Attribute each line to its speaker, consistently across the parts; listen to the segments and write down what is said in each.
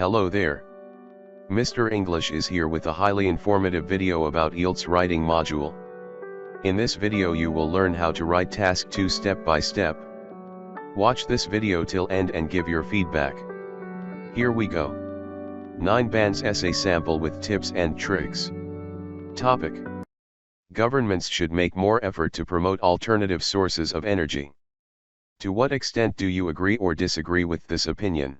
Speaker 1: Hello there. Mr. English is here with a highly informative video about Ielts writing module. In this video you will learn how to write task 2 step by step. Watch this video till end and give your feedback. Here we go. 9 bands essay sample with tips and tricks. Topic: Governments should make more effort to promote alternative sources of energy. To what extent do you agree or disagree with this opinion?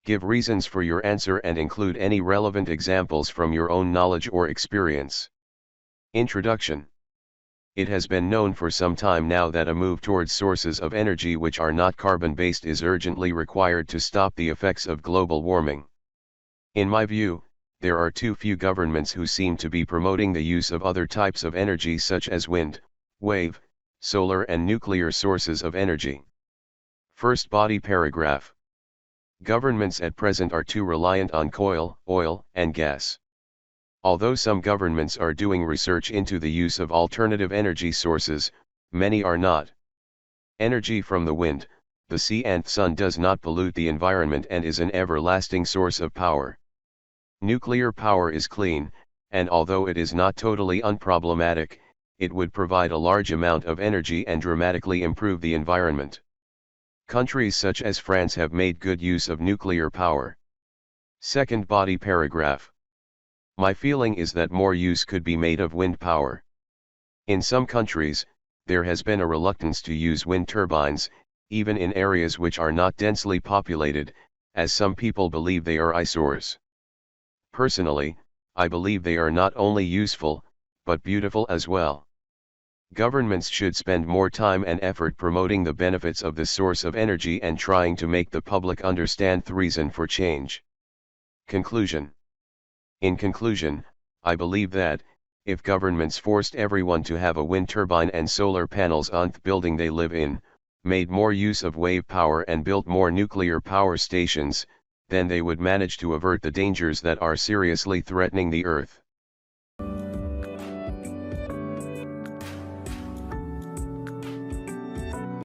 Speaker 1: Give reasons for your answer and include any relevant examples from your own knowledge or experience. Introduction. It has been known for some time now that a move towards sources of energy which are not carbon-based is urgently required to stop the effects of global warming. In my view, there are too few governments who seem to be promoting the use of other types of energy such as wind, wave, solar and nuclear sources of energy. First body paragraph. Governments at present are too reliant on coal, oil, and gas. Although some governments are doing research into the use of alternative energy sources, many are not. Energy from the wind, the sea and sun does not pollute the environment and is an everlasting source of power. Nuclear power is clean, and although it is not totally unproblematic, it would provide a large amount of energy and dramatically improve the environment. Countries such as France have made good use of nuclear power. Second body paragraph. My feeling is that more use could be made of wind power. In some countries, there has been a reluctance to use wind turbines, even in areas which are not densely populated, as some people believe they are eyesores. Personally, I believe they are not only useful, but beautiful as well. Governments should spend more time and effort promoting the benefits of this source of energy and trying to make the public understand the reason for change. Conclusion. In conclusion, I believe that, if governments forced everyone to have a wind turbine and solar panels on the building they live in, made more use of wave power and built more nuclear power stations, then they would manage to avert the dangers that are seriously threatening the Earth.